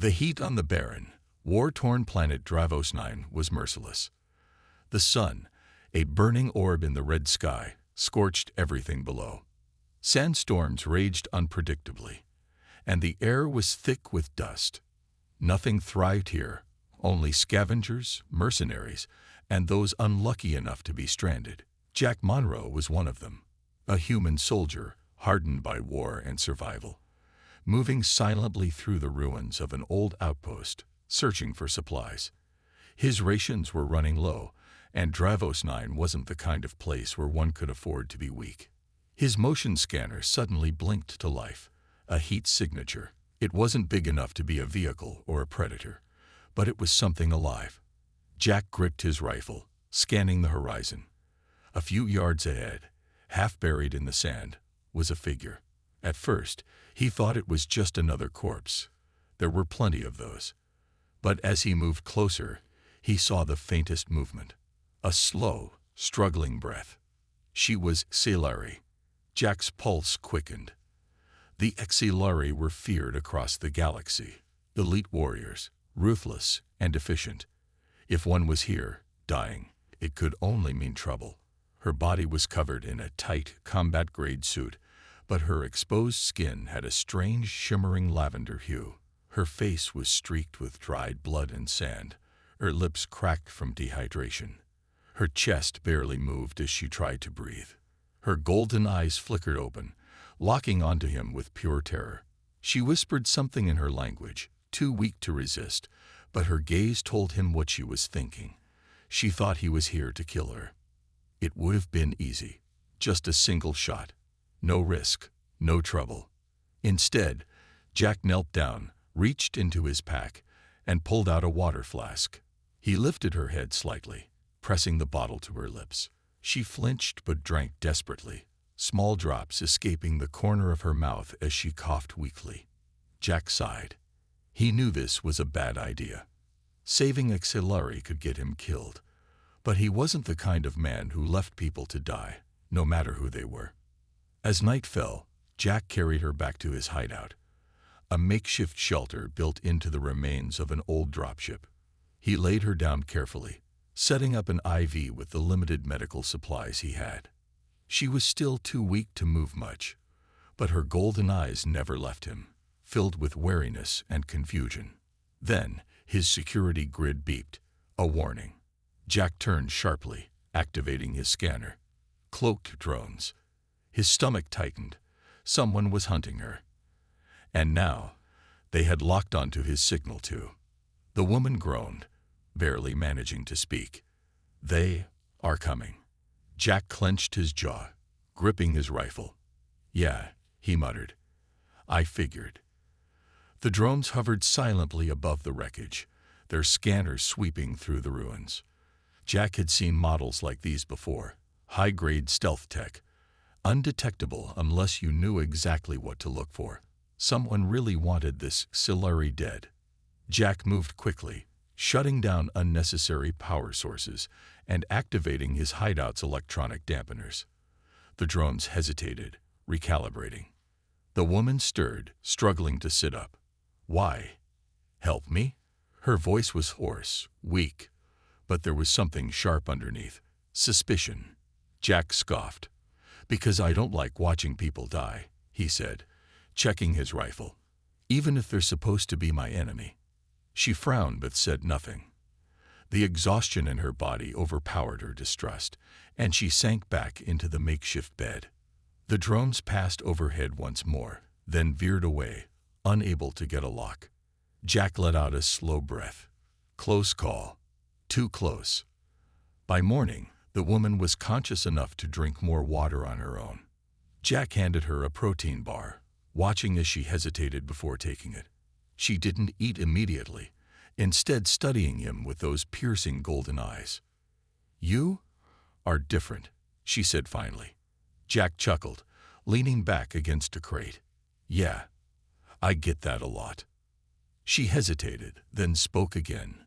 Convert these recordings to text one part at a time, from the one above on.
The heat on the barren, war-torn planet Dravos 9 was merciless. The sun, a burning orb in the red sky, scorched everything below. Sandstorms raged unpredictably, and the air was thick with dust. Nothing thrived here, only scavengers, mercenaries, and those unlucky enough to be stranded. Jack Monroe was one of them, a human soldier hardened by war and survival, moving silently through the ruins of an old outpost, searching for supplies. His rations were running low, and Dravos 9 wasn't the kind of place where one could afford to be weak. His motion scanner suddenly blinked to life, a heat signature. It wasn't big enough to be a vehicle or a predator, but it was something alive. Jack gripped his rifle, scanning the horizon. A few yards ahead, half buried in the sand, was a figure. At first, he thought it was just another corpse. There were plenty of those. But as he moved closer, he saw the faintest movement. A slow, struggling breath. She was Xelari. Jack's pulse quickened. The Xelari were feared across the galaxy. Elite warriors, ruthless and efficient. If one was here, dying, it could only mean trouble. Her body was covered in a tight, combat-grade suit, but her exposed skin had a strange, shimmering lavender hue. Her face was streaked with dried blood and sand, her lips cracked from dehydration. Her chest barely moved as she tried to breathe. Her golden eyes flickered open, locking onto him with pure terror. She whispered something in her language, too weak to resist, but her gaze told him what she was thinking. She thought he was here to kill her. It would have been easy. Just a single shot. No risk, no trouble. Instead, Jack knelt down, reached into his pack, and pulled out a water flask. He lifted her head slightly, pressing the bottle to her lips. She flinched but drank desperately, small drops escaping the corner of her mouth as she coughed weakly. Jack sighed. He knew this was a bad idea. Saving Xelari could get him killed, but he wasn't the kind of man who left people to die, no matter who they were. As night fell, Jack carried her back to his hideout, a makeshift shelter built into the remains of an old dropship. He laid her down carefully, setting up an IV with the limited medical supplies he had. She was still too weak to move much, but her golden eyes never left him, filled with wariness and confusion. Then, his security grid beeped, a warning. Jack turned sharply, activating his scanner. Cloaked drones. His stomach tightened. Someone was hunting her. And now, they had locked onto his signal too. The woman groaned, barely managing to speak. They are coming. Jack clenched his jaw, gripping his rifle. Yeah, he muttered. I figured. The drones hovered silently above the wreckage, their scanners sweeping through the ruins. Jack had seen models like these before, high-grade stealth tech, undetectable unless you knew exactly what to look for. Someone really wanted this Xelari dead. Jack moved quickly, shutting down unnecessary power sources and activating his hideout's electronic dampeners. The drones hesitated, recalibrating. The woman stirred, struggling to sit up. Why? Help me? Her voice was hoarse, weak, but there was something sharp underneath. Suspicion. Jack scoffed. Because I don't like watching people die, he said, checking his rifle. Even if they're supposed to be my enemy. She frowned but said nothing. The exhaustion in her body overpowered her distrust, and she sank back into the makeshift bed. The drones passed overhead once more, then veered away, unable to get a lock. Jack let out a slow breath. Close call. Too close. By morning, the woman was conscious enough to drink more water on her own. Jack handed her a protein bar, watching as she hesitated before taking it. She didn't eat immediately, instead studying him with those piercing golden eyes. You are different, she said finally. Jack chuckled, leaning back against a crate. Yeah, I get that a lot. She hesitated, then spoke again.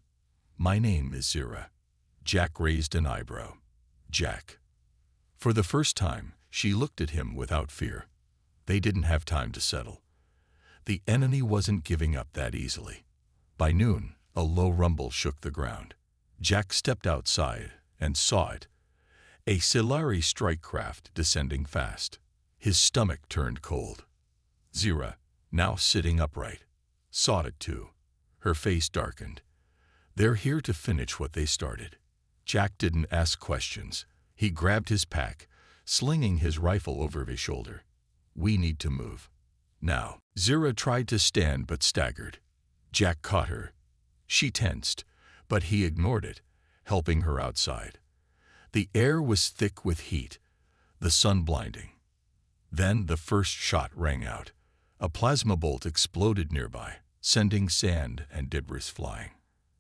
My name is Zira. Jack raised an eyebrow. Jack. For the first time, she looked at him without fear. They didn't have time to settle. The enemy wasn't giving up that easily. By noon, a low rumble shook the ground. Jack stepped outside and saw it, a Silari strike craft descending fast. His stomach turned cold. Zira, now sitting upright, saw it too. Her face darkened. They're here to finish what they started. Jack didn't ask questions. He grabbed his pack, slinging his rifle over his shoulder. We need to move. Now. Zira tried to stand but staggered. Jack caught her. She tensed, but he ignored it, helping her outside. The air was thick with heat, the sun blinding. Then the first shot rang out. A plasma bolt exploded nearby, sending sand and debris flying.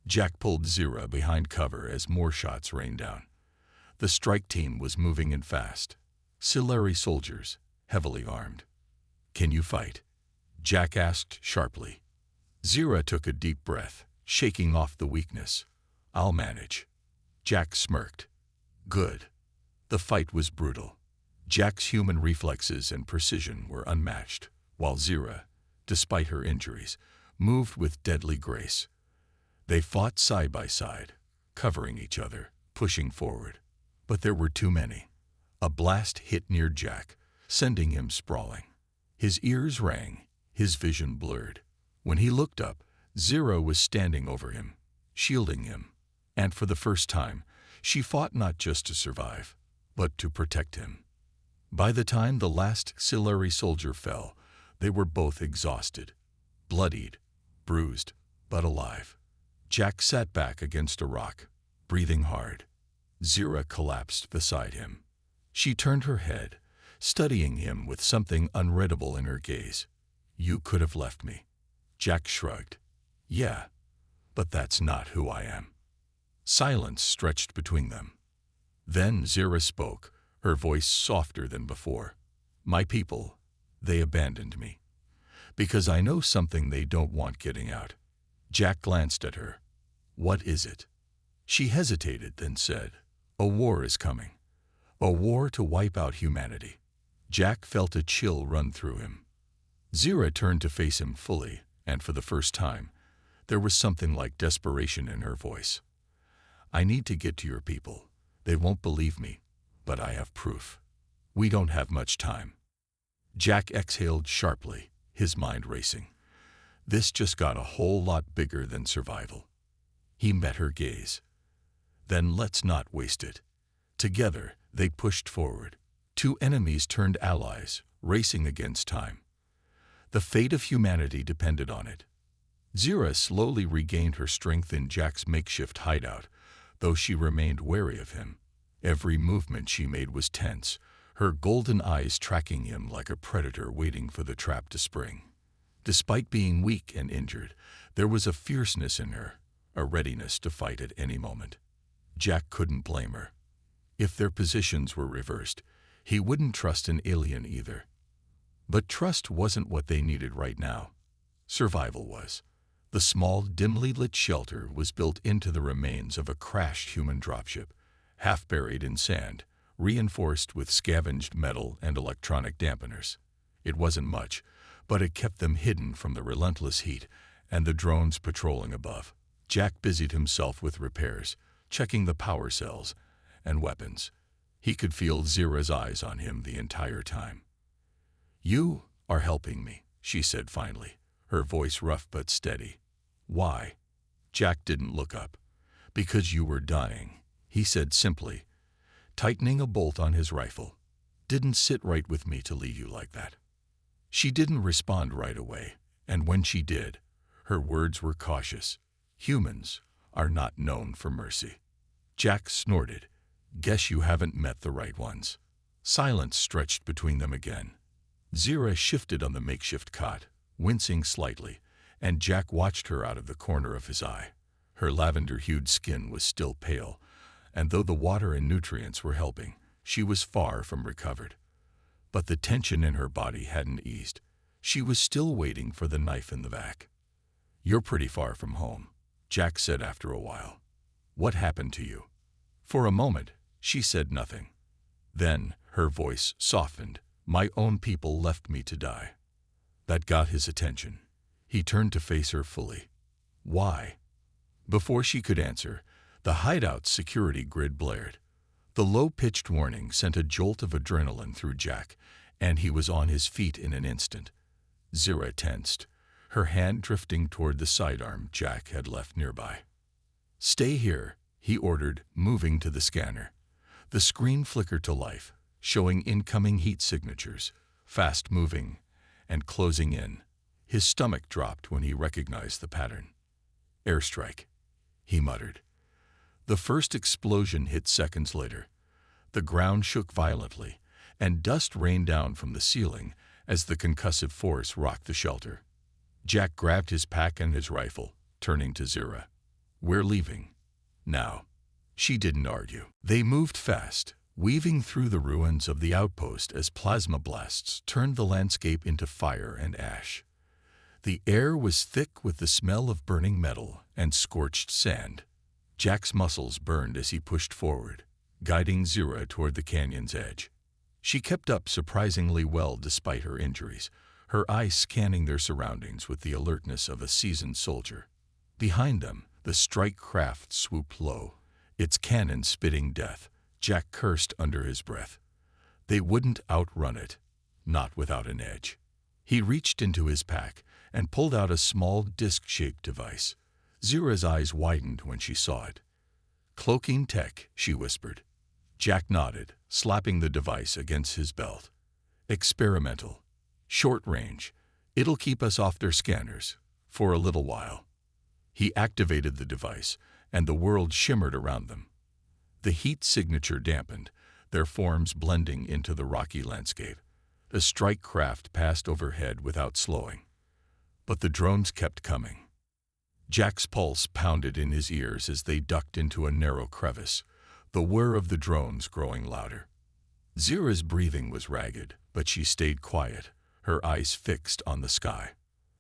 Jack pulled Zira behind cover as more shots rained down. The strike team was moving in fast. Silari soldiers, heavily armed. Can you fight? Jack asked sharply. Zira took a deep breath, shaking off the weakness. I'll manage. Jack smirked. Good. The fight was brutal. Jack's human reflexes and precision were unmatched, while Zira, despite her injuries, moved with deadly grace. They fought side by side, covering each other, pushing forward. But there were too many. A blast hit near Jack, sending him sprawling. His ears rang, his vision blurred. When he looked up, Zira was standing over him, shielding him. And for the first time, she fought not just to survive, but to protect him. By the time the last Silari soldier fell, they were both exhausted, bloodied, bruised, but alive. Jack sat back against a rock, breathing hard. Zira collapsed beside him. She turned her head, studying him with something unreadable in her gaze. You could have left me. Jack shrugged. Yeah, but that's not who I am. Silence stretched between them. Then Zira spoke, her voice softer than before. My people, they abandoned me. Because I know something they don't want getting out. Jack glanced at her. What is it? She hesitated, then said, a war is coming. A war to wipe out humanity. Jack felt a chill run through him. Zira turned to face him fully, and for the first time, there was something like desperation in her voice. I need to get to your people. They won't believe me, but I have proof. We don't have much time. Jack exhaled sharply, his mind racing. This just got a whole lot bigger than survival. He met her gaze. Then let's not waste it. Together, they pushed forward. Two enemies turned allies, racing against time. The fate of humanity depended on it. Zira slowly regained her strength in Jack's makeshift hideout, though she remained wary of him. Every movement she made was tense, her golden eyes tracking him like a predator waiting for the trap to spring. Despite being weak and injured, there was a fierceness in her, a readiness to fight at any moment. Jack couldn't blame her. If their positions were reversed, he wouldn't trust an alien either. But trust wasn't what they needed right now. Survival was. The small, dimly lit shelter was built into the remains of a crashed human dropship, half buried in sand, reinforced with scavenged metal and electronic dampeners. It wasn't much, but it kept them hidden from the relentless heat and the drones patrolling above. Jack busied himself with repairs, checking the power cells and weapons. He could feel Zira's eyes on him the entire time. You are helping me, she said finally, her voice rough but steady. Why? Jack didn't look up. Because you were dying, he said simply, tightening a bolt on his rifle. Didn't sit right with me to leave you like that. She didn't respond right away, and when she did, her words were cautious. Humans are not known for mercy. Jack snorted. Guess you haven't met the right ones. Silence stretched between them again. Zira shifted on the makeshift cot, wincing slightly, and Jack watched her out of the corner of his eye. Her lavender-hued skin was still pale, and though the water and nutrients were helping, she was far from recovered. But the tension in her body hadn't eased. She was still waiting for the knife in the back. You're pretty far from home, Jack said after a while. What happened to you? For a moment, she said nothing. Then her voice softened. My own people left me to die. That got his attention. He turned to face her fully. Why? Before she could answer, the hideout's security grid blared. The low-pitched warning sent a jolt of adrenaline through Jack, and he was on his feet in an instant. Zira tensed, her hand drifting toward the sidearm Jack had left nearby. "Stay here," he ordered, moving to the scanner. The screen flickered to life, showing incoming heat signatures, fast-moving and closing in. His stomach dropped when he recognized the pattern. "Airstrike," he muttered. The first explosion hit seconds later. The ground shook violently, and dust rained down from the ceiling as the concussive force rocked the shelter. Jack grabbed his pack and his rifle, turning to Zira. "We're leaving. Now." She didn't argue. They moved fast, weaving through the ruins of the outpost as plasma blasts turned the landscape into fire and ash. The air was thick with the smell of burning metal and scorched sand. Jack's muscles burned as he pushed forward, guiding Zira toward the canyon's edge. She kept up surprisingly well despite her injuries, her eyes scanning their surroundings with the alertness of a seasoned soldier. Behind them, the strike craft swooped low, its cannon spitting death. Jack cursed under his breath. They wouldn't outrun it, not without an edge. He reached into his pack and pulled out a small disc-shaped device. Zira's eyes widened when she saw it. "Cloaking tech," she whispered. Jack nodded, slapping the device against his belt. "Experimental. Short range. It'll keep us off their scanners. For a little while." He activated the device, and the world shimmered around them. The heat signature dampened, their forms blending into the rocky landscape. The strike craft passed overhead without slowing. But the drones kept coming. Jack's pulse pounded in his ears as they ducked into a narrow crevice, the whir of the drones growing louder. Zira's breathing was ragged, but she stayed quiet, her eyes fixed on the sky.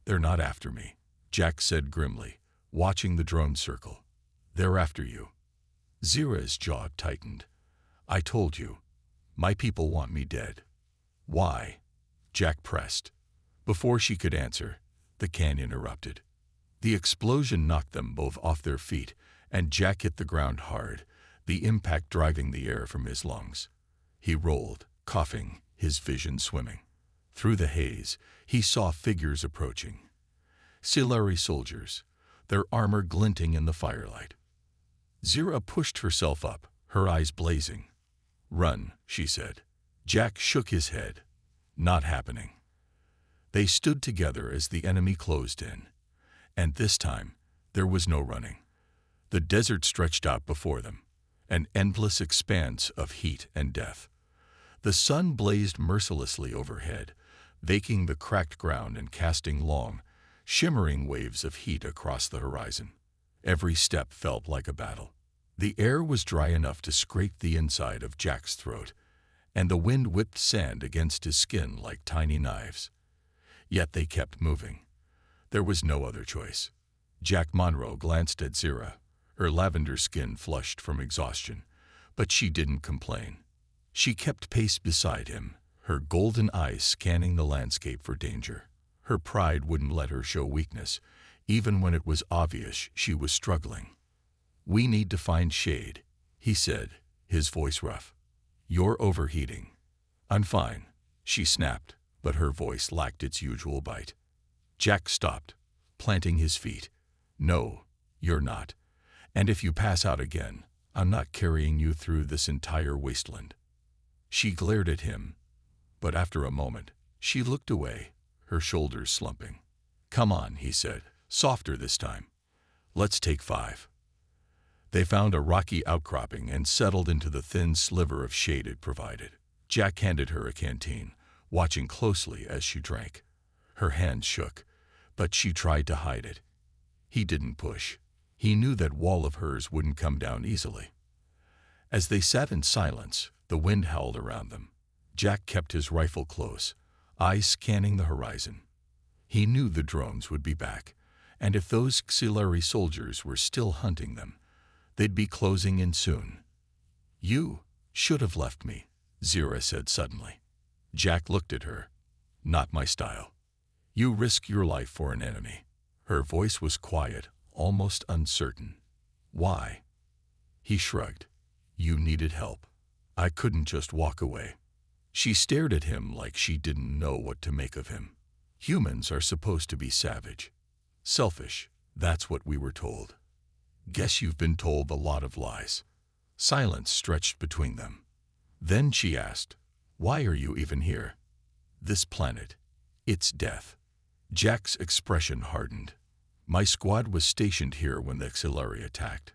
"They're not after me," Jack said grimly, watching the drone circle. "They're after you." Zira's jaw tightened. "I told you. My people want me dead." "Why?" Jack pressed. Before she could answer, the canyon erupted. The explosion knocked them both off their feet, and Jack hit the ground hard, the impact driving the air from his lungs. He rolled, coughing, his vision swimming. Through the haze, he saw figures approaching. Silari soldiers, their armor glinting in the firelight. Zira pushed herself up, her eyes blazing. "Run," she said. Jack shook his head. "Not happening." They stood together as the enemy closed in. And this time, there was no running. The desert stretched out before them, an endless expanse of heat and death. The sun blazed mercilessly overhead, baking the cracked ground and casting long, shimmering waves of heat across the horizon. Every step felt like a battle. The air was dry enough to scrape the inside of Jack's throat, and the wind whipped sand against his skin like tiny knives. Yet they kept moving. There was no other choice. Jack Monroe glanced at Zira, her lavender skin flushed from exhaustion, but she didn't complain. She kept pace beside him, her golden eyes scanning the landscape for danger. Her pride wouldn't let her show weakness, even when it was obvious she was struggling. "We need to find shade," he said, his voice rough. "You're overheating." "I'm fine," she snapped, but her voice lacked its usual bite. Jack stopped, planting his feet. "No, you're not. And if you pass out again, I'm not carrying you through this entire wasteland." She glared at him, but after a moment, she looked away, her shoulders slumping. "Come on," he said, softer this time. "Let's take 5." They found a rocky outcropping and settled into the thin sliver of shade it provided. Jack handed her a canteen, watching closely as she drank. Her hand shook, but she tried to hide it. He didn't push. He knew that wall of hers wouldn't come down easily. As they sat in silence, the wind howled around them. Jack kept his rifle close, eyes scanning the horizon. He knew the drones would be back, and if those Xilari soldiers were still hunting them, they'd be closing in soon. "You should have left me," Zira said suddenly. Jack looked at her. "Not my style. You risk your life for an enemy." Her voice was quiet, almost uncertain. Why? He shrugged. You needed help. I couldn't just walk away. She stared at him like she didn't know what to make of him. Humans are supposed to be savage. Selfish, that's what we were told. Guess you've been told a lot of lies. Silence stretched between them. Then she asked, why are you even here? This planet. It's death. Jack's expression hardened. My squad was stationed here when the Xilari attacked.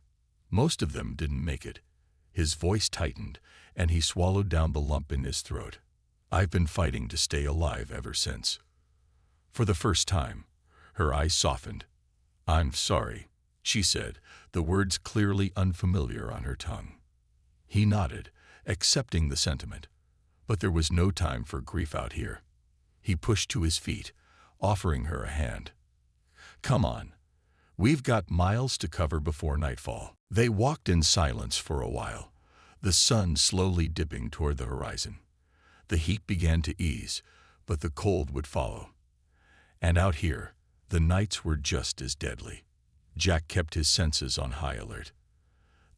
Most of them didn't make it. His voice tightened, and he swallowed down the lump in his throat. I've been fighting to stay alive ever since. For the first time, her eyes softened. I'm sorry, she said, the words clearly unfamiliar on her tongue. He nodded, accepting the sentiment. But there was no time for grief out here. He pushed to his feet, offering her a hand. Come on. We've got miles to cover before nightfall. They walked in silence for a while, the sun slowly dipping toward the horizon. The heat began to ease, but the cold would follow. And out here, the nights were just as deadly. Jack kept his senses on high alert.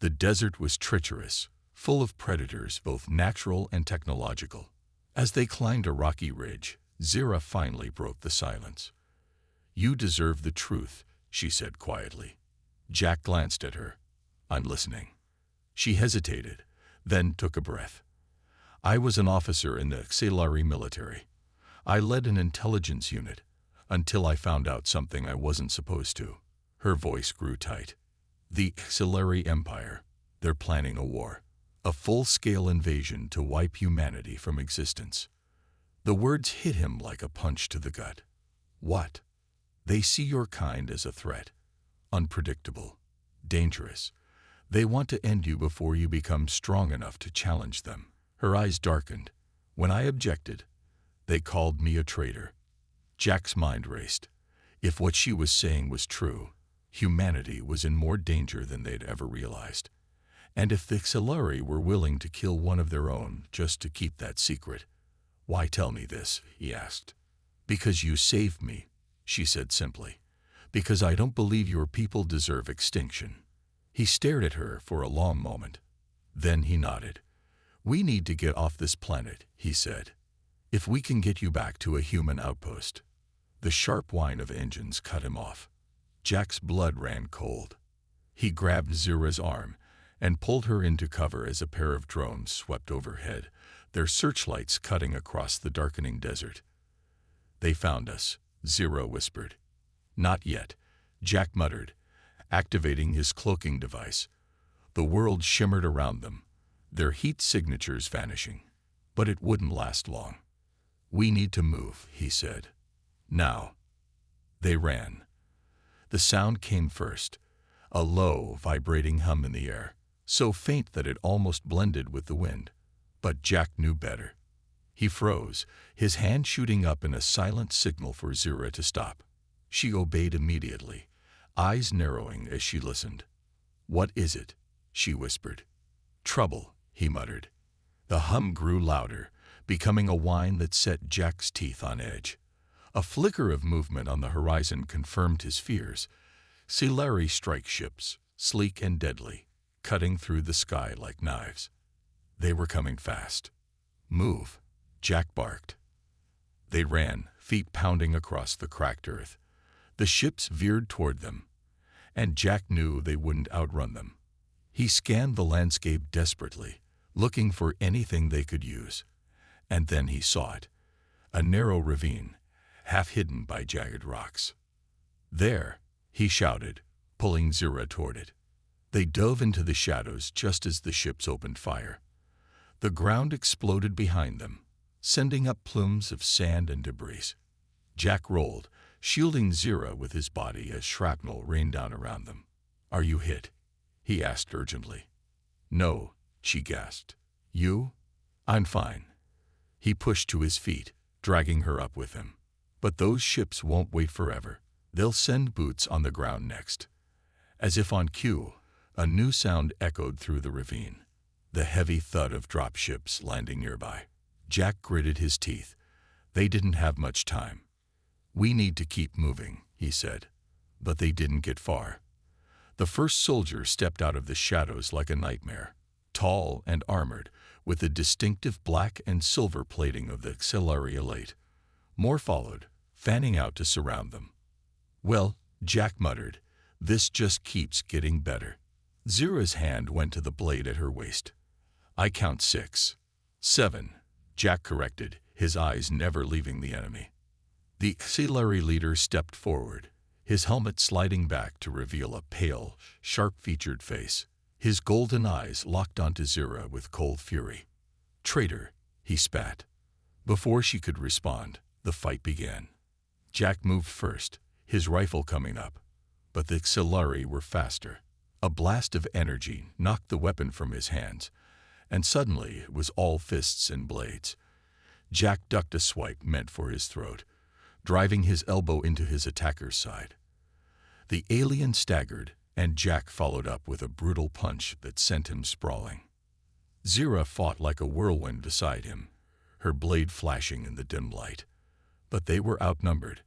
The desert was treacherous, full of predators, both natural and technological. As they climbed a rocky ridge, Zira finally broke the silence. You deserve the truth, she said quietly. Jack glanced at her. I'm listening. She hesitated, then took a breath. I was an officer in the Xilari military. I led an intelligence unit, until I found out something I wasn't supposed to. Her voice grew tight. The Xilari Empire. They're planning a war. A full-scale invasion to wipe humanity from existence. The words hit him like a punch to the gut. What? They see your kind as a threat. Unpredictable. Dangerous. They want to end you before you become strong enough to challenge them. Her eyes darkened. When I objected, they called me a traitor. Jack's mind raced. If what she was saying was true, humanity was in more danger than they'd ever realized. And if the Xilari were willing to kill one of their own just to keep that secret, why tell me this? He asked. Because you saved me, she said simply. Because I don't believe your people deserve extinction. He stared at her for a long moment. Then he nodded. We need to get off this planet, he said. If we can get you back to a human outpost. The sharp whine of engines cut him off. Jack's blood ran cold. He grabbed Zira's arm and pulled her into cover as a pair of drones swept overhead, their searchlights cutting across the darkening desert. They found us, Zira whispered. Not yet, Jack muttered, activating his cloaking device. The world shimmered around them, their heat signatures vanishing. But it wouldn't last long. We need to move, he said. Now. They ran. The sound came first, a low, vibrating hum in the air, so faint that it almost blended with the wind. But Jack knew better. He froze, his hand shooting up in a silent signal for Zira to stop. She obeyed immediately, eyes narrowing as she listened. What is it? She whispered. Trouble, he muttered. The hum grew louder, becoming a whine that set Jack's teeth on edge. A flicker of movement on the horizon confirmed his fears. Xilari strike ships, sleek and deadly, cutting through the sky like knives. They were coming fast. Move, Jack barked. They ran, feet pounding across the cracked earth. The ships veered toward them, and Jack knew they wouldn't outrun them. He scanned the landscape desperately, looking for anything they could use. And then he saw it, a narrow ravine, half hidden by jagged rocks. There, he shouted, pulling Zira toward it. They dove into the shadows just as the ships opened fire. The ground exploded behind them, sending up plumes of sand and debris. Jack rolled, shielding Zira with his body as shrapnel rained down around them. Are you hit? He asked urgently. No, she gasped. You? I'm fine. He pushed to his feet, dragging her up with him. But those ships won't wait forever. They'll send boots on the ground next. As if on cue, a new sound echoed through the ravine, the heavy thud of drop ships landing nearby. Jack gritted his teeth. They didn't have much time. We need to keep moving, he said. But they didn't get far. The first soldier stepped out of the shadows like a nightmare, tall and armored, with the distinctive black and silver plating of the HFY elite. More followed, fanning out to surround them. "Well," Jack muttered, "this just keeps getting better." Zira's hand went to the blade at her waist. "I count 6. 7, Jack corrected, his eyes never leaving the enemy. The HFY leader stepped forward, his helmet sliding back to reveal a pale, sharp-featured face. His golden eyes locked onto Zira with cold fury. "Traitor," he spat. Before she could respond, the fight began. Jack moved first, his rifle coming up, but the HFY were faster. A blast of energy knocked the weapon from his hands, and suddenly it was all fists and blades. Jack ducked a swipe meant for his throat, driving his elbow into his attacker's side. The alien staggered, and Jack followed up with a brutal punch that sent him sprawling. Zira fought like a whirlwind beside him, her blade flashing in the dim light. But they were outnumbered,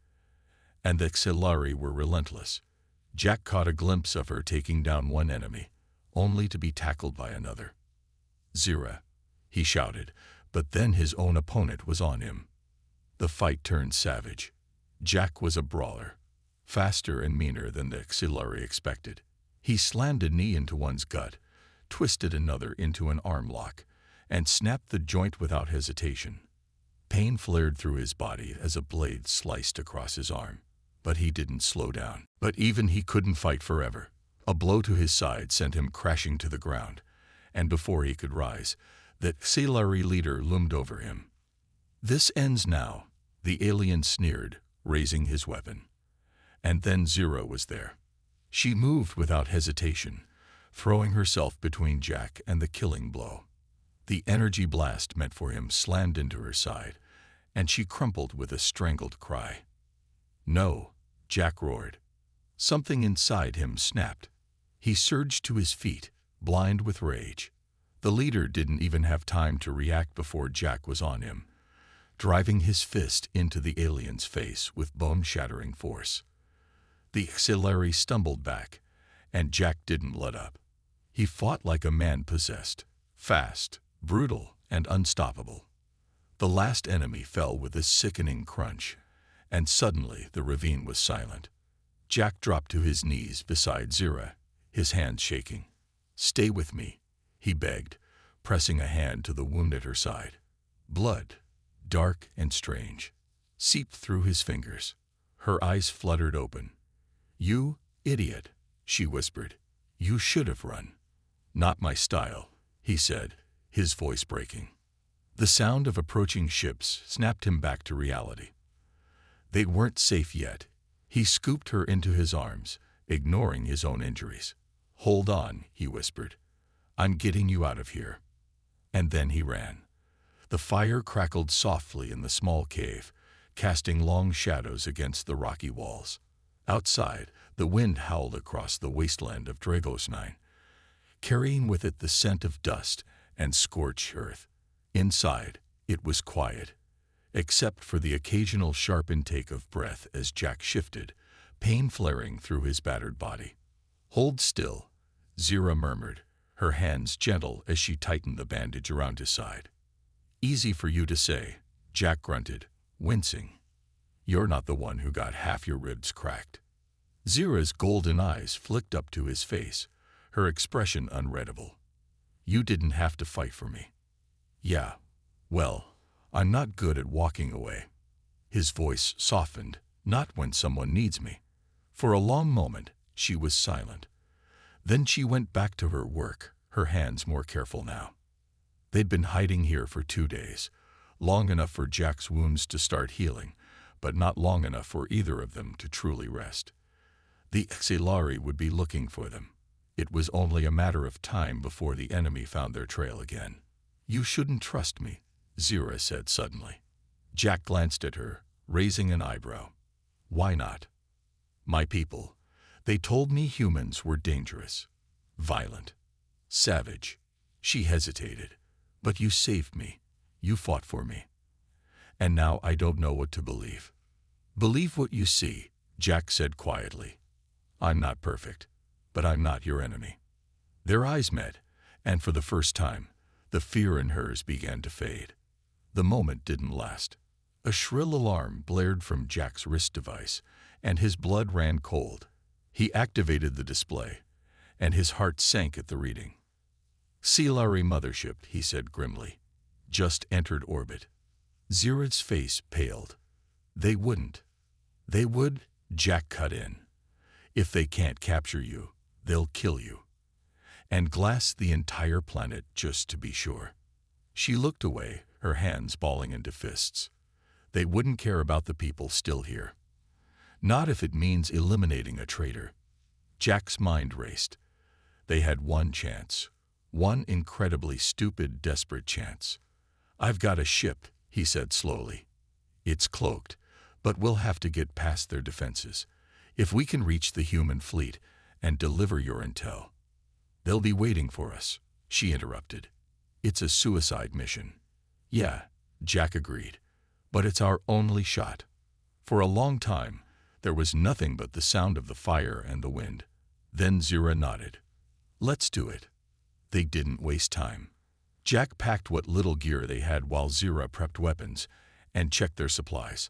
and the HFY were relentless. Jack caught a glimpse of her taking down one enemy, only to be tackled by another. "Zira," he shouted, but then his own opponent was on him. The fight turned savage. Jack was a brawler, faster and meaner than the HFY expected. He slammed a knee into one's gut, twisted another into an arm lock, and snapped the joint without hesitation. Pain flared through his body as a blade sliced across his arm. But he didn't slow down. But even he couldn't fight forever. A blow to his side sent him crashing to the ground, and before he could rise, the HFY leader loomed over him. "This ends now," the alien sneered, raising his weapon. And then Zira was there. She moved without hesitation, throwing herself between Jack and the killing blow. The energy blast meant for him slammed into her side, and she crumpled with a strangled cry. "No," Jack roared. Something inside him snapped. He surged to his feet, blind with rage. The leader didn't even have time to react before Jack was on him, driving his fist into the alien's face with bone-shattering force. The HFY stumbled back, and Jack didn't let up. He fought like a man possessed, fast, brutal, and unstoppable. The last enemy fell with a sickening crunch, and suddenly the ravine was silent. Jack dropped to his knees beside Zira, his hands shaking. "Stay with me," he begged, pressing a hand to the wound at her side. Blood, dark and strange, seeped through his fingers. Her eyes fluttered open. "You idiot," she whispered. "You should have run." "Not my style," he said, his voice breaking. The sound of approaching ships snapped him back to reality. They weren't safe yet. He scooped her into his arms, ignoring his own injuries. "Hold on," he whispered. "I'm getting you out of here." And then he ran. The fire crackled softly in the small cave, casting long shadows against the rocky walls. Outside, the wind howled across the wasteland of Dragosnine, carrying with it the scent of dust and scorched earth. Inside, it was quiet, except for the occasional sharp intake of breath as Jack shifted, pain flaring through his battered body. "Hold still," Zira murmured, her hands gentle as she tightened the bandage around his side. "Easy for you to say," Jack grunted, wincing. "You're not the one who got half your ribs cracked." Zira's golden eyes flicked up to his face, her expression unreadable. "You didn't have to fight for me." "Yeah, well, I'm not good at walking away." His voice softened, "Not when someone needs me." For a long moment, she was silent. Then she went back to her work, her hands more careful now. They'd been hiding here for 2 days, long enough for Jack's wounds to start healing, but not long enough for either of them to truly rest. The HFY would be looking for them. It was only a matter of time before the enemy found their trail again. "You shouldn't trust me," Zira said suddenly. Jack glanced at her, raising an eyebrow. "Why not?" "My people. They told me humans were dangerous, violent, savage." She hesitated. "But you saved me. You fought for me. And now I don't know what to believe." "Believe what you see," Jack said quietly. "I'm not perfect. but I'm not your enemy." Their eyes met, and for the first time, the fear in hers began to fade. The moment didn't last. A shrill alarm blared from Jack's wrist device, and his blood ran cold. He activated the display, and his heart sank at the reading. "Silari mothership," he said grimly, "just entered orbit." Zira's face paled. "They wouldn't." "They would," Jack cut in. "If they can't capture you, they'll kill you. And glass the entire planet just to be sure." She looked away, her hands balling into fists. "They wouldn't care about the people still here. Not if it means eliminating a traitor." Jack's mind raced. They had one chance. One incredibly stupid, desperate chance. "I've got a ship," he said slowly. "It's cloaked, but we'll have to get past their defenses. If we can reach the human fleet and deliver your intel." "They'll be waiting for us," she interrupted. "It's a suicide mission." "Yeah," Jack agreed, "but it's our only shot." For a long time, there was nothing but the sound of the fire and the wind. Then Zira nodded. "Let's do it." They didn't waste time. Jack packed what little gear they had while Zira prepped weapons and checked their supplies.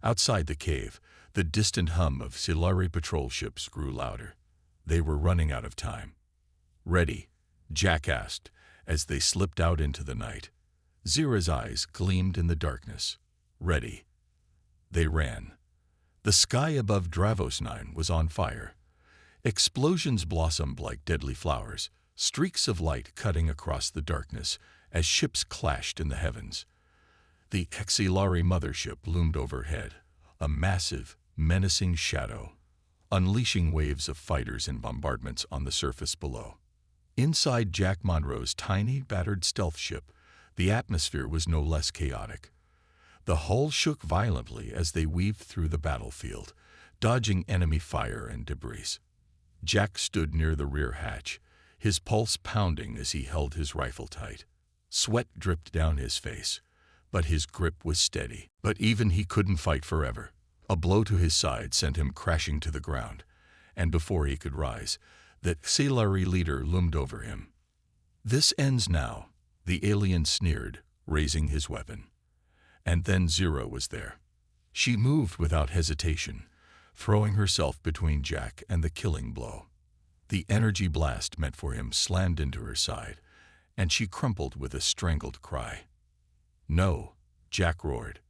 Outside the cave, the distant hum of Silari patrol ships grew louder. They were running out of time. "Ready?" Jack asked as they slipped out into the night. Zira's eyes gleamed in the darkness. "Ready." They ran. The sky above Dravos 9 was on fire. Explosions blossomed like deadly flowers, streaks of light cutting across the darkness as ships clashed in the heavens. The Silari mothership loomed overhead, a massive, menacing shadow, unleashing waves of fighters and bombardments on the surface below. Inside Jack Monroe's tiny, battered stealth ship, the atmosphere was no less chaotic. The hull shook violently as they weaved through the battlefield, dodging enemy fire and debris. Jack stood near the rear hatch, his pulse pounding as he held his rifle tight. Sweat dripped down his face, but his grip was steady. But even he couldn't fight forever. A blow to his side sent him crashing to the ground, and before he could rise, the Silari leader loomed over him. "This ends now," the alien sneered, raising his weapon. And then Zira was there. She moved without hesitation, throwing herself between Jack and the killing blow. The energy blast meant for him slammed into her side, and she crumpled with a strangled cry. "No," Jack roared.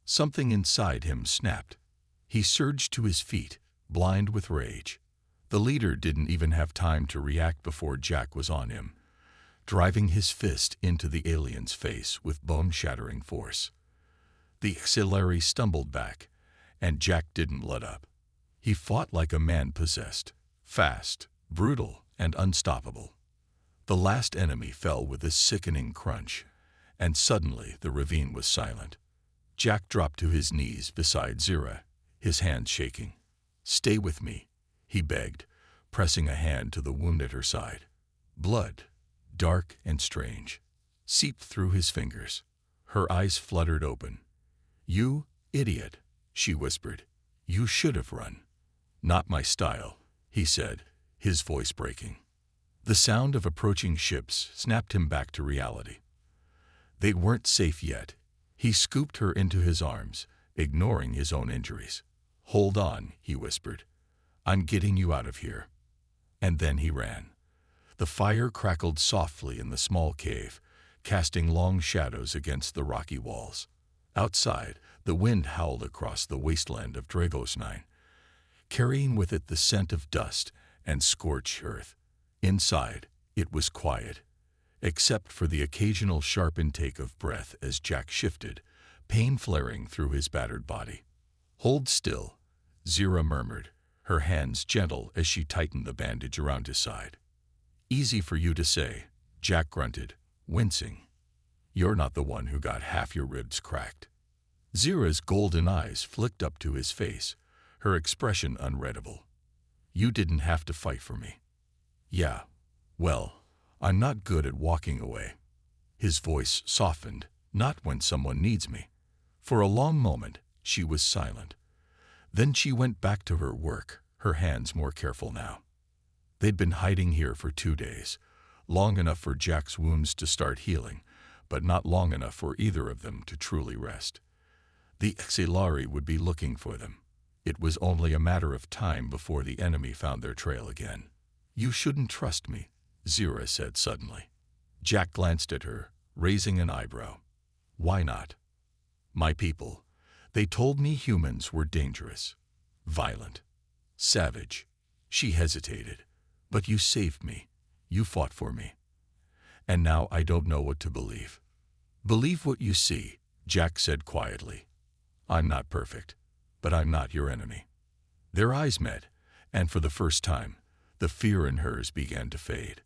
Something inside him snapped. He surged to his feet, blind with rage. The leader didn't even have time to react before Jack was on him, driving his fist into the alien's face with bone-shattering force. The Silari stumbled back, and Jack didn't let up. He fought like a man possessed, fast, brutal, and unstoppable. The last enemy fell with a sickening crunch, and suddenly the ravine was silent. Jack dropped to his knees beside Zira, his hands shaking. "Stay with me," he begged, pressing a hand to the wound at her side. Blood, dark and strange, seeped through his fingers. Her eyes fluttered open. "You idiot," she whispered. "You should have run." "Not my style," he said, his voice breaking. The sound of approaching ships snapped him back to reality. They weren't safe yet. He scooped her into his arms, ignoring his own injuries. "Hold on," he whispered. "I'm getting you out of here." And then he ran. The fire crackled softly in the small cave, casting long shadows against the rocky walls. Outside, the wind howled across the wasteland of Dragos 9, carrying with it the scent of dust and scorched earth. Inside, it was quiet, except for the occasional sharp intake of breath as Jack shifted, pain flaring through his battered body. "Hold still," Zira murmured, her hands gentle as she tightened the bandage around his side. "Easy for you to say," Jack grunted, wincing. "You're not the one who got half your ribs cracked." Zira's golden eyes flicked up to his face, her expression unreadable. "You didn't have to fight for me." "Yeah, well, I'm not good at walking away." His voice softened, "Not when someone needs me." For a long moment, she was silent. Then she went back to her work, her hands more careful now. They'd been hiding here for 2 days, long enough for Jack's wounds to start healing, but not long enough for either of them to truly rest. The Xilari would be looking for them. It was only a matter of time before the enemy found their trail again. "You shouldn't trust me," Zira said suddenly. Jack glanced at her, raising an eyebrow. "Why not?" "My people. They told me humans were dangerous, violent, savage." She hesitated. "But you saved me. You fought for me. And now I don't know what to believe." "Believe what you see," Jack said quietly. "I'm not perfect, but I'm not your enemy." Their eyes met, and for the first time, the fear in hers began to fade.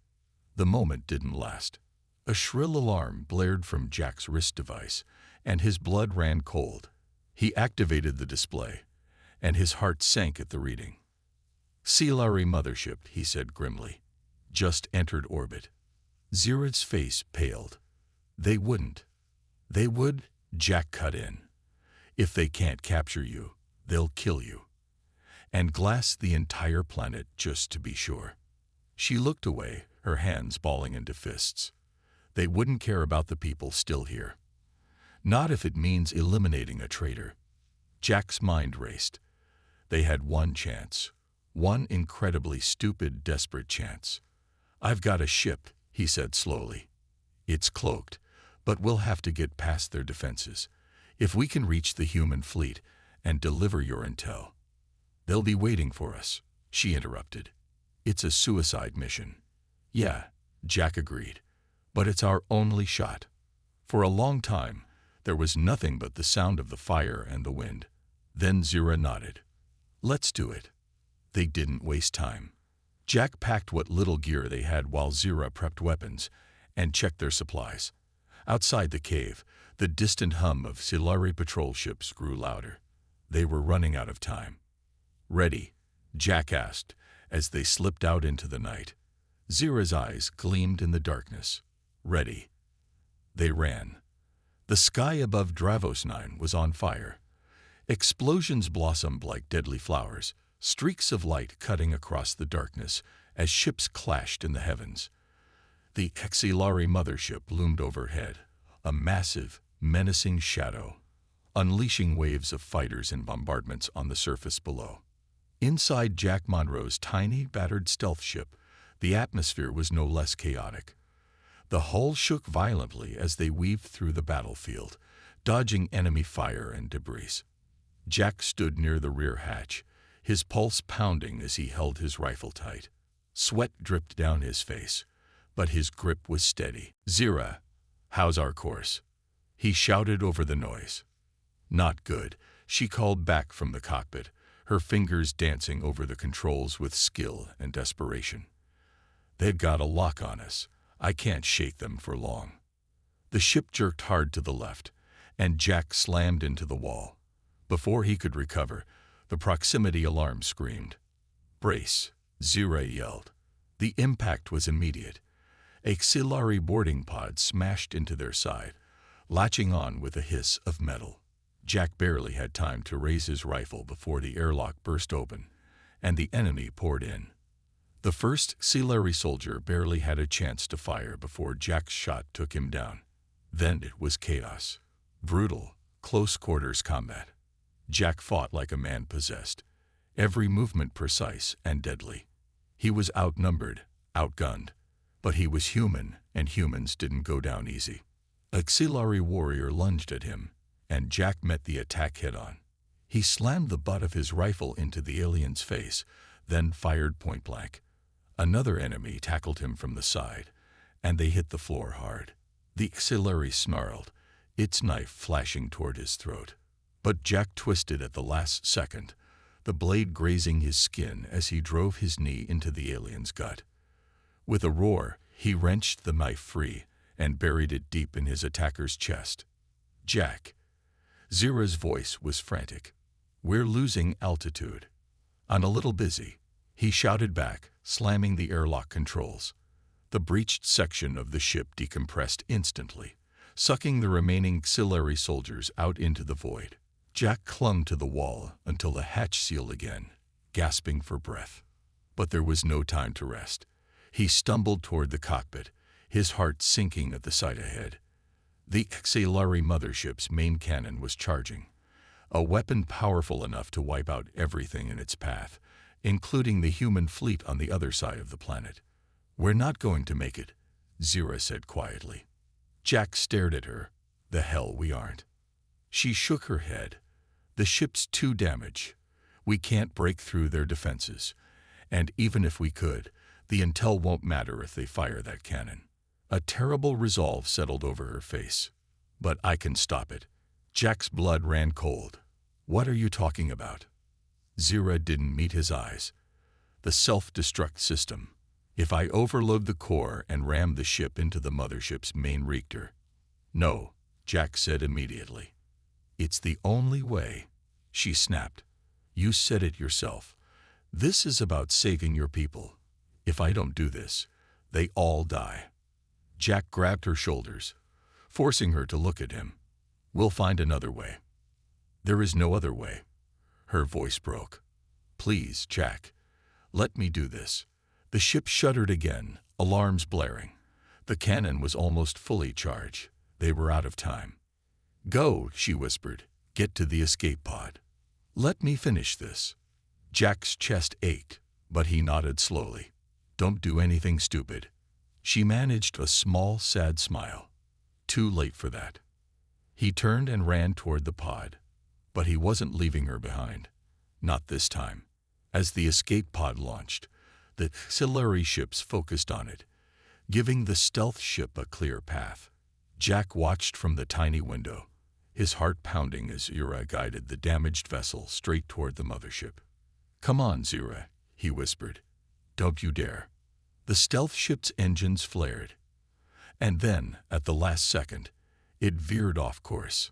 The moment didn't last. A shrill alarm blared from Jack's wrist device, and his blood ran cold. He activated the display, and his heart sank at the reading. "Xilari mothership," he said grimly. "Just entered orbit." Zira's face paled. "They wouldn't." "They would," Jack cut in. "If they can't capture you, they'll kill you. And glass the entire planet just to be sure." She looked away, her hands balling into fists. "They wouldn't care about the people still here. Not if it means eliminating a traitor." Jack's mind raced. They had one chance. One incredibly stupid, desperate chance. "I've got a ship," he said slowly. "It's cloaked, but we'll have to get past their defenses. If we can reach the human fleet and deliver your intel." "They'll be waiting for us," she interrupted. "It's a suicide mission." "Yeah," Jack agreed, "but it's our only shot." For a long time, there was nothing but the sound of the fire and the wind. Then Zira nodded. "Let's do it." They didn't waste time. Jack packed what little gear they had while Zira prepped weapons and checked their supplies. Outside the cave, the distant hum of Xilari patrol ships grew louder. They were running out of time. "Ready?" Jack asked as they slipped out into the night. Zira's eyes gleamed in the darkness. "Ready." They ran. The sky above Dravos 9 was on fire. Explosions blossomed like deadly flowers, streaks of light cutting across the darkness as ships clashed in the heavens. The Xilari mothership loomed overhead, a massive, menacing shadow, unleashing waves of fighters and bombardments on the surface below. Inside Jack Monroe's tiny, battered stealth ship, the atmosphere was no less chaotic. The hull shook violently as they weaved through the battlefield, dodging enemy fire and debris. Jack stood near the rear hatch, his pulse pounding as he held his rifle tight. Sweat dripped down his face, but his grip was steady. "Zira, how's our course?" he shouted over the noise. "Not good," she called back from the cockpit, her fingers dancing over the controls with skill and desperation. "They've got a lock on us. I can't shake them for long." The ship jerked hard to the left, and Jack slammed into the wall. Before he could recover, the proximity alarm screamed. "Brace," Zira yelled. The impact was immediate. A Xilari boarding pod smashed into their side, latching on with a hiss of metal. Jack barely had time to raise his rifle before the airlock burst open, and the enemy poured in. The first Xilari soldier barely had a chance to fire before Jack's shot took him down. Then it was chaos. Brutal, close-quarters combat. Jack fought like a man possessed, every movement precise and deadly. He was outnumbered, outgunned, but he was human, and humans didn't go down easy. A Xilari warrior lunged at him, and Jack met the attack head-on. He slammed the butt of his rifle into the alien's face, then fired point-blank. Another enemy tackled him from the side, and they hit the floor hard. The Xilari snarled, its knife flashing toward his throat. But Jack twisted at the last second, the blade grazing his skin as he drove his knee into the alien's gut. With a roar, he wrenched the knife free and buried it deep in his attacker's chest. "Jack." Zira's voice was frantic. "We're losing altitude." "I'm a little busy," he shouted back, slamming the airlock controls. The breached section of the ship decompressed instantly, sucking the remaining Xilari soldiers out into the void. Jack clung to the wall until the hatch sealed again, gasping for breath. But there was no time to rest. He stumbled toward the cockpit, his heart sinking at the sight ahead. The HFY mothership's main cannon was charging, a weapon powerful enough to wipe out everything in its path, including the human fleet on the other side of the planet. "We're not going to make it," Zira said quietly. Jack stared at her. "The hell we aren't." She shook her head. "The ship's too damaged. We can't break through their defenses. And even if we could, the intel won't matter if they fire that cannon." A terrible resolve settled over her face. "But I can stop it." Jack's blood ran cold. "What are you talking about?" Zira didn't meet his eyes. "The self-destruct system. If I overload the core and ram the ship into the mothership's main reactor." "No," Jack said immediately. "It's the only way," she snapped. "You said it yourself. This is about saving your people. If I don't do this, they all die." Jack grabbed her shoulders, forcing her to look at him. "We'll find another way." "There is no other way." Her voice broke. "Please, Jack, let me do this." The ship shuddered again, alarms blaring. The cannon was almost fully charged. They were out of time. "Go," she whispered. "Get to the escape pod." "Let me finish this." Jack's chest ached, but he nodded slowly. "Don't do anything stupid." She managed a small, sad smile. Too late for that. He turned and ran toward the pod. But he wasn't leaving her behind. Not this time. As the escape pod launched, the auxiliary ships focused on it, giving the stealth ship a clear path. Jack watched from the tiny window, his heart pounding as Zira guided the damaged vessel straight toward the mothership. "Come on, Zira," he whispered. "Don't you dare." The stealth ship's engines flared. And then, at the last second, it veered off course.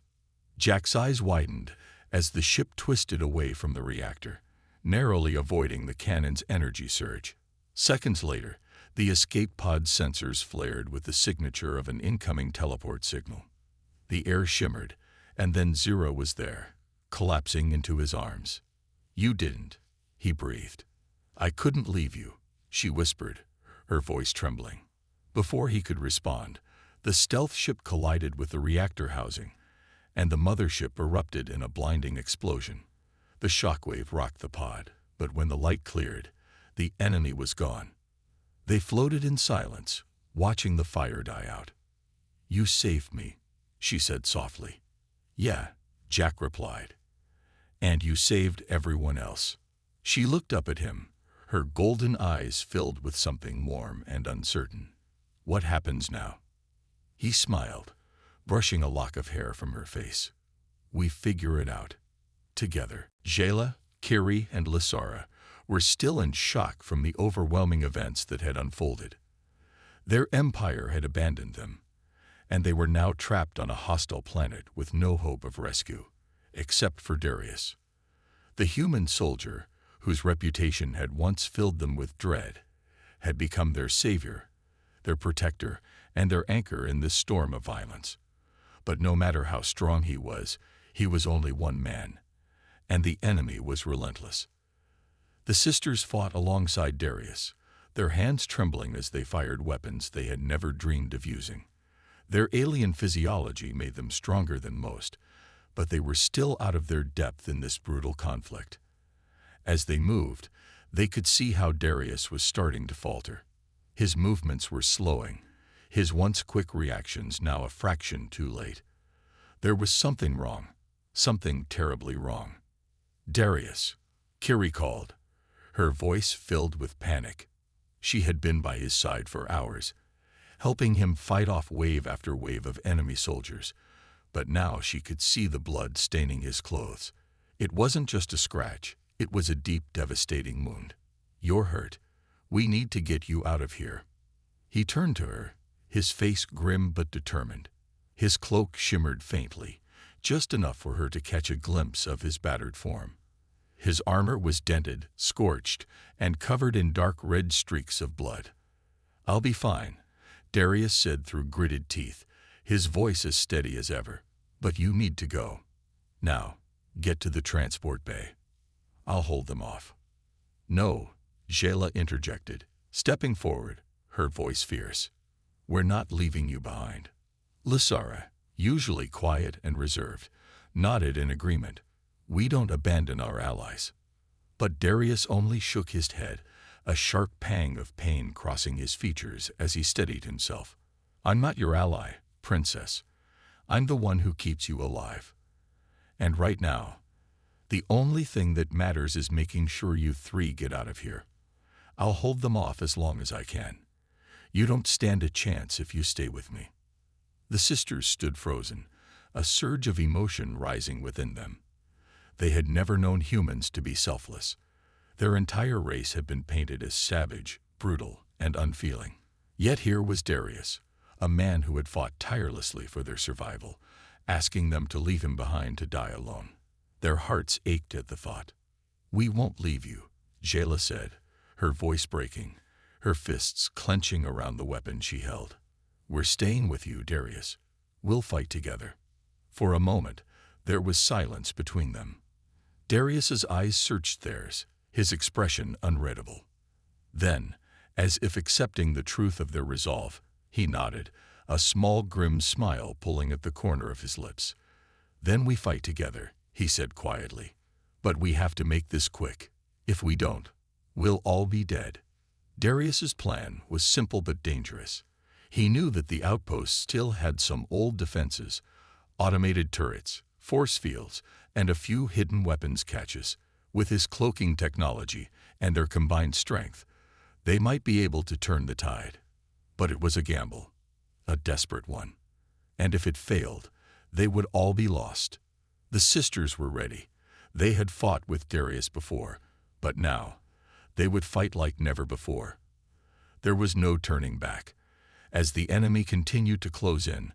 Jack's eyes widened as the ship twisted away from the reactor, narrowly avoiding the cannon's energy surge. Seconds later, the escape pod sensors flared with the signature of an incoming teleport signal. The air shimmered, and then Zira was there, collapsing into his arms. "You didn't," he breathed. "I couldn't leave you," she whispered, her voice trembling. Before he could respond, the stealth ship collided with the reactor housing, and the mothership erupted in a blinding explosion. The shockwave rocked the pod, but when the light cleared, the enemy was gone. They floated in silence, watching the fire die out. "You saved me," she said softly. "Yeah," Jack replied. "And you saved everyone else." She looked up at him, her golden eyes filled with something warm and uncertain. "What happens now?" He smiled, brushing a lock of hair from her face. "We figure it out. Together." Jayla, Kiri, and Lysara were still in shock from the overwhelming events that had unfolded. Their empire had abandoned them, and they were now trapped on a hostile planet with no hope of rescue, except for Darius. The human soldier, whose reputation had once filled them with dread, had become their savior, their protector, and their anchor in this storm of violence. But no matter how strong he was only one man, and the enemy was relentless. The sisters fought alongside Darius, their hands trembling as they fired weapons they had never dreamed of using. Their alien physiology made them stronger than most, but they were still out of their depth in this brutal conflict. As they moved, they could see how Darius was starting to falter. His movements were slowing, his once quick reactions now a fraction too late. There was something wrong, something terribly wrong. "Darius," Kiri called, her voice filled with panic. She had been by his side for hours, helping him fight off wave after wave of enemy soldiers, but now she could see the blood staining his clothes. It wasn't just a scratch, it was a deep, devastating wound. "You're hurt. We need to get you out of here." He turned to her, his face grim but determined. His cloak shimmered faintly, just enough for her to catch a glimpse of his battered form. His armor was dented, scorched, and covered in dark red streaks of blood. "I'll be fine," Darius said through gritted teeth, his voice as steady as ever. "But you need to go. Now, get to the transport bay. I'll hold them off." "No," Jayla interjected, stepping forward, her voice fierce. "We're not leaving you behind." Lysara, usually quiet and reserved, nodded in agreement. "We don't abandon our allies." But Darius only shook his head, a sharp pang of pain crossing his features as he steadied himself. "I'm not your ally, princess. I'm the one who keeps you alive. And right now, the only thing that matters is making sure you three get out of here. I'll hold them off as long as I can. You don't stand a chance if you stay with me." The sisters stood frozen, a surge of emotion rising within them. They had never known humans to be selfless. Their entire race had been painted as savage, brutal, and unfeeling. Yet here was Darius, a man who had fought tirelessly for their survival, asking them to leave him behind to die alone. Their hearts ached at the thought. "We won't leave you," Jayla said, her voice breaking, her fists clenching around the weapon she held. "We're staying with you, Darius. We'll fight together." For a moment, there was silence between them. Darius's eyes searched theirs, his expression unreadable. Then, as if accepting the truth of their resolve, he nodded, a small grim smile pulling at the corner of his lips. "Then we fight together," he said quietly. "But we have to make this quick. If we don't, we'll all be dead." Darius's plan was simple but dangerous. He knew that the outpost still had some old defenses, automated turrets, force fields, and a few hidden weapons caches. With his cloaking technology and their combined strength, they might be able to turn the tide. But it was a gamble, a desperate one. And if it failed, they would all be lost. The sisters were ready. They had fought with Darius before, but now they would fight like never before. There was no turning back. As the enemy continued to close in,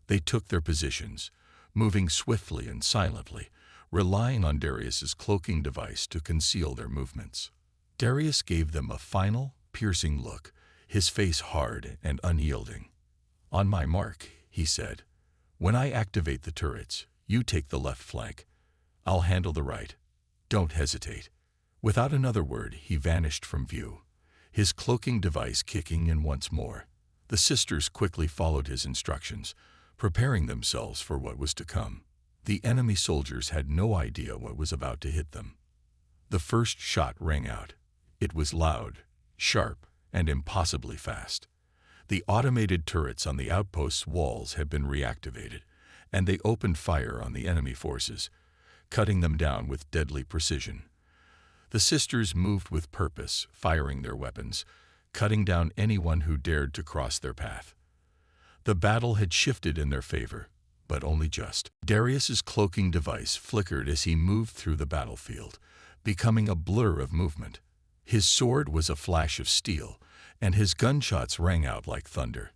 they took their positions, moving swiftly and silently, relying on Darius's cloaking device to conceal their movements. Darius gave them a final, piercing look, his face hard and unyielding. "On my mark," he said. "When I activate the turrets, you take the left flank. I'll handle the right. Don't hesitate." Without another word, he vanished from view, his cloaking device kicking in once more. The sisters quickly followed his instructions, preparing themselves for what was to come. The enemy soldiers had no idea what was about to hit them. The first shot rang out. It was loud, sharp, and impossibly fast. The automated turrets on the outpost's walls had been reactivated, and they opened fire on the enemy forces, cutting them down with deadly precision. The sisters moved with purpose, firing their weapons, cutting down anyone who dared to cross their path. The battle had shifted in their favor, but only just. Darius's cloaking device flickered as he moved through the battlefield, becoming a blur of movement. His sword was a flash of steel, and his gunshots rang out like thunder.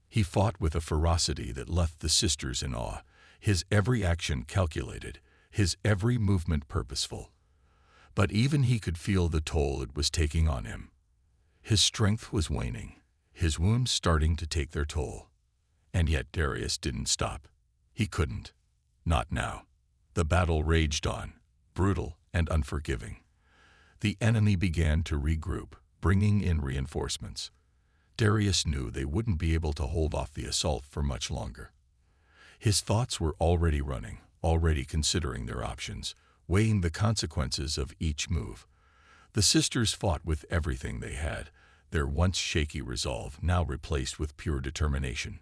He fought with a ferocity that left the sisters in awe, his every action calculated, his every movement purposeful. But even he could feel the toll it was taking on him. His strength was waning, his wounds starting to take their toll. And yet Darius didn't stop. He couldn't. Not now. The battle raged on, brutal and unforgiving. The enemy began to regroup, bringing in reinforcements. Darius knew they wouldn't be able to hold off the assault for much longer. His thoughts were already running, already considering their options, weighing the consequences of each move. The sisters fought with everything they had, their once shaky resolve now replaced with pure determination.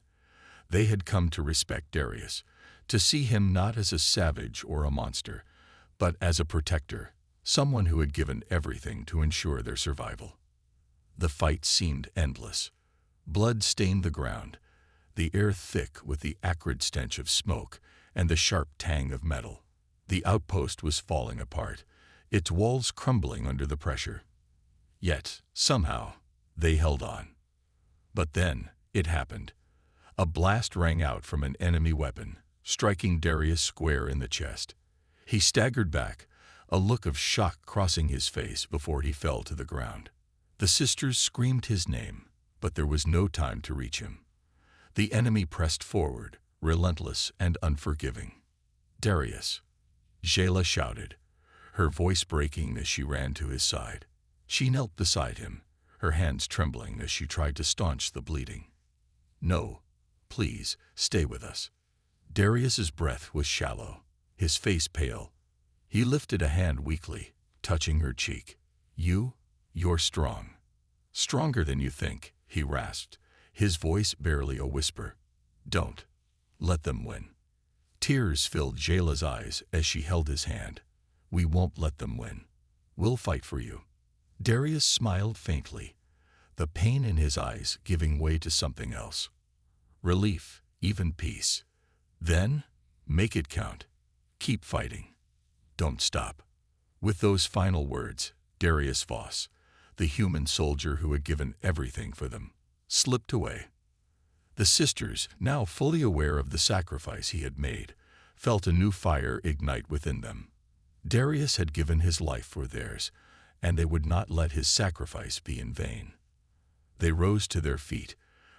They had come to respect Darius, to see him not as a savage or a monster, but as a protector, someone who had given everything to ensure their survival. The fight seemed endless. Blood stained the ground, the air thick with the acrid stench of smoke and the sharp tang of metal. The outpost was falling apart, its walls crumbling under the pressure. Yet, somehow, they held on. But then, it happened. A blast rang out from an enemy weapon, striking Darius square in the chest. He staggered back, a look of shock crossing his face before he fell to the ground. The sisters screamed his name, but there was no time to reach him. The enemy pressed forward, relentless and unforgiving. "Darius!" Jayla shouted, her voice breaking as she ran to his side. She knelt beside him, her hands trembling as she tried to staunch the bleeding. "No, please, stay with us." Darius's breath was shallow, his face pale. He lifted a hand weakly, touching her cheek. You're strong. Stronger than you think," he rasped, his voice barely a whisper. "Don't let them win." Tears filled Jayla's eyes as she held his hand. "We won't let them win. We'll fight for you." Darius smiled faintly, the pain in his eyes giving way to something else. Relief, even peace. "Then, make it count. Keep fighting. Don't stop." With those final words, Darius Voss, the human soldier who had given everything for them, slipped away. The sisters, now fully aware of the sacrifice he had made, felt a new fire ignite within them. Darius had given his life for theirs, and they would not let his sacrifice be in vain. They rose to their feet,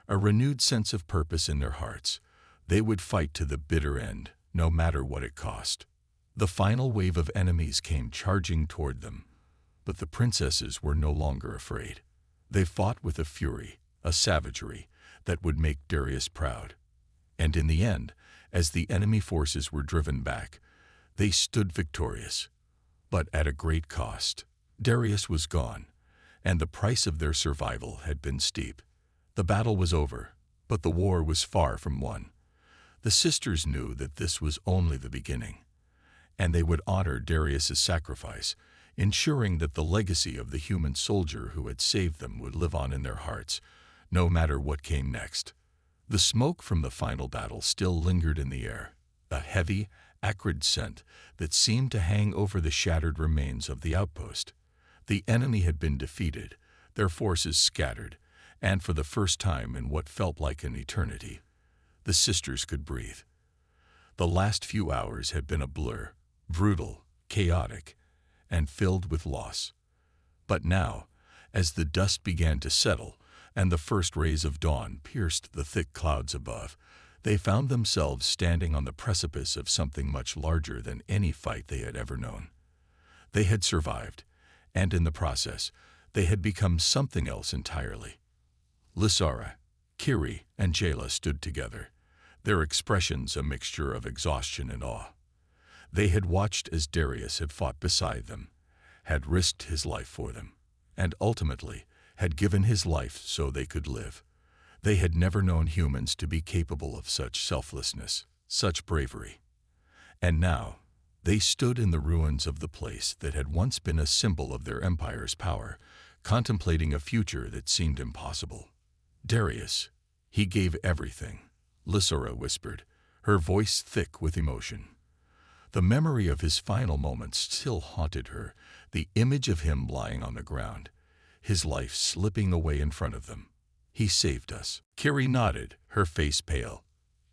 a renewed sense of purpose in their hearts. They would fight to the bitter end, no matter what it cost. The final wave of enemies came charging toward them, but the princesses were no longer afraid. They fought with a fury, a savagery, that would make Darius proud. And in the end, as the enemy forces were driven back, they stood victorious. But at a great cost. Darius was gone, and the price of their survival had been steep. The battle was over, but the war was far from won. The sisters knew that this was only the beginning, and they would honor Darius's sacrifice, ensuring that the legacy of the human soldier who had saved them would live on in their hearts, no matter what came next. The smoke from the final battle still lingered in the air, a heavy, acrid scent that seemed to hang over the shattered remains of the outpost. The enemy had been defeated, their forces scattered, and for the first time in what felt like an eternity, the sisters could breathe. The last few hours had been a blur, brutal, chaotic, and filled with loss. But now, as the dust began to settle and the first rays of dawn pierced the thick clouds above, they found themselves standing on the precipice of something much larger than any fight they had ever known. They had survived, and in the process, they had become something else entirely. Lysara, Kiri, and Jayla stood together, their expressions a mixture of exhaustion and awe. They had watched as Darius had fought beside them, had risked his life for them, and ultimately had given his life so they could live. They had never known humans to be capable of such selflessness, such bravery. And now, they stood in the ruins of the place that had once been a symbol of their empire's power, contemplating a future that seemed impossible. "Darius, he gave everything," Lysara whispered, her voice thick with emotion. The memory of his final moments still haunted her, the image of him lying on the ground, his life slipping away in front of them. "He saved us." Kiri nodded, her face pale.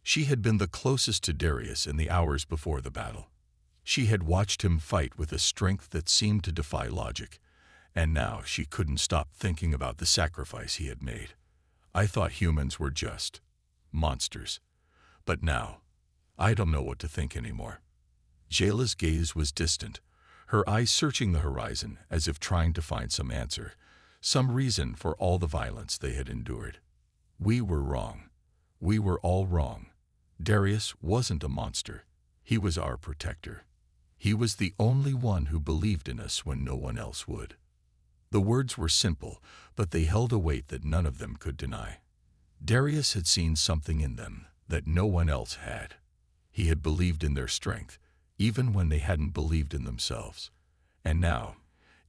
She had been the closest to Darius in the hours before the battle. She had watched him fight with a strength that seemed to defy logic, and now she couldn't stop thinking about the sacrifice he had made. "I thought humans were just monsters. But now, I don't know what to think anymore." Jayla's gaze was distant, her eyes searching the horizon as if trying to find some answer, some reason for all the violence they had endured. "We were wrong. We were all wrong. Darius wasn't a monster. He was our protector. He was the only one who believed in us when no one else would." The words were simple, but they held a weight that none of them could deny. Darius had seen something in them that no one else had. He had believed in their strength, even when they hadn't believed in themselves. And now,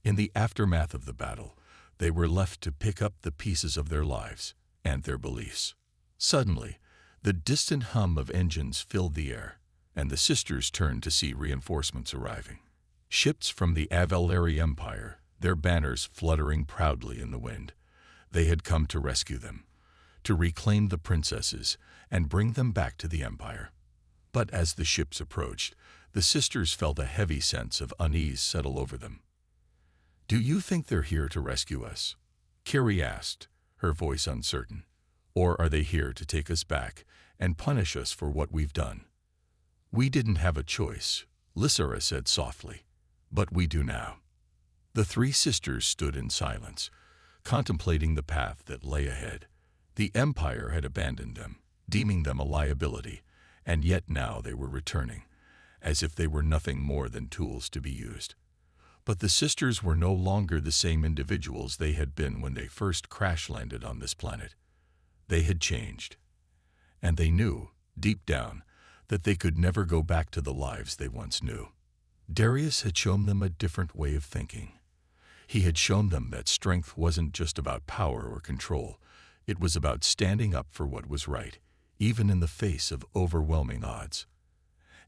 in the aftermath of the battle, they were left to pick up the pieces of their lives and their beliefs. Suddenly, the distant hum of engines filled the air, and the sisters turned to see reinforcements arriving. Ships from the Avalari Empire, their banners fluttering proudly in the wind. They had come to rescue them, to reclaim the princesses and bring them back to the Empire. But as the ships approached, the sisters felt a heavy sense of unease settle over them. "Do you think they're here to rescue us?" Kiri asked, her voice uncertain. "Or are they here to take us back and punish us for what we've done?" "We didn't have a choice," Lysara said softly, "but we do now." The three sisters stood in silence, contemplating the path that lay ahead. The Empire had abandoned them, deeming them a liability, and yet now they were returning, as if they were nothing more than tools to be used. But the sisters were no longer the same individuals they had been when they first crash-landed on this planet. They had changed, and they knew, deep down, that they could never go back to the lives they once knew. Darius had shown them a different way of thinking. He had shown them that strength wasn't just about power or control. It was about standing up for what was right, even in the face of overwhelming odds.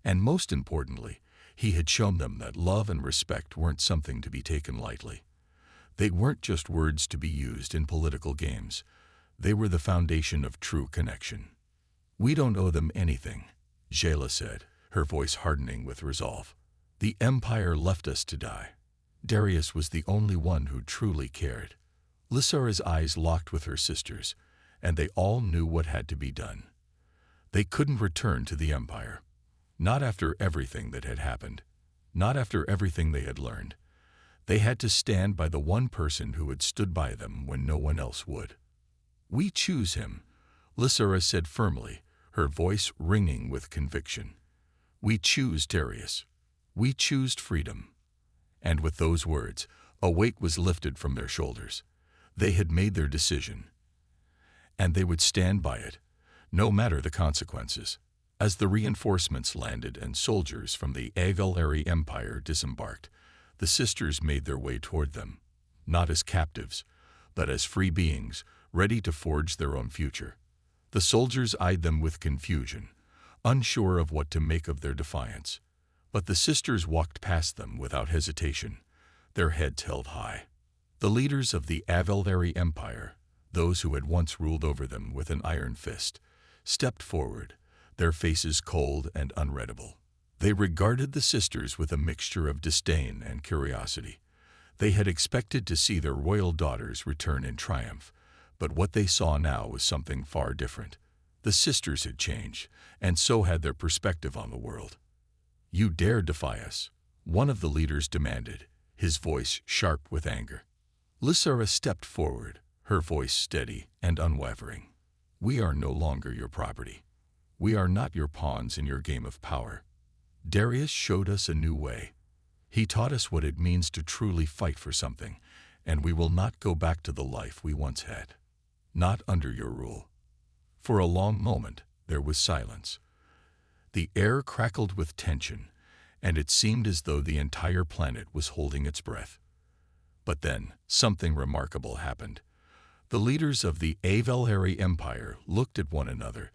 And most importantly, he had shown them that love and respect weren't something to be taken lightly. They weren't just words to be used in political games. They were the foundation of true connection. "We don't owe them anything," Jayla said, her voice hardening with resolve. "The Empire left us to die." Darius was the only one who truly cared. Lysara's eyes locked with her sisters, and they all knew what had to be done. They couldn't return to the Empire. Not after everything that had happened. Not after everything they had learned. They had to stand by the one person who had stood by them when no one else would. "We choose him," Lysara said firmly, her voice ringing with conviction. "We choose Darius. We choose freedom." And with those words, a weight was lifted from their shoulders. They had made their decision, and they would stand by it, no matter the consequences. As the reinforcements landed and soldiers from the HFY Empire disembarked, the sisters made their way toward them, not as captives, but as free beings, ready to forge their own future. The soldiers eyed them with confusion, unsure of what to make of their defiance. But the sisters walked past them without hesitation, their heads held high. The leaders of the HFY Empire, those who had once ruled over them with an iron fist, stepped forward, their faces cold and unreadable. They regarded the sisters with a mixture of disdain and curiosity. They had expected to see their royal daughters return in triumph, but what they saw now was something far different. The sisters had changed, and so had their perspective on the world. "You dare defy us," one of the leaders demanded, his voice sharp with anger. Lysara stepped forward, her voice steady and unwavering. "We are no longer your property. We are not your pawns in your game of power. Darius showed us a new way. He taught us what it means to truly fight for something, and we will not go back to the life we once had. Not under your rule." For a long moment, there was silence. The air crackled with tension, and it seemed as though the entire planet was holding its breath. But then, something remarkable happened. The leaders of the HFY Empire looked at one another,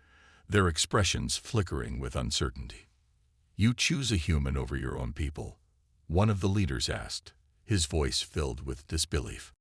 their expressions flickering with uncertainty. "You choose a human over your own people?" one of the leaders asked, his voice filled with disbelief.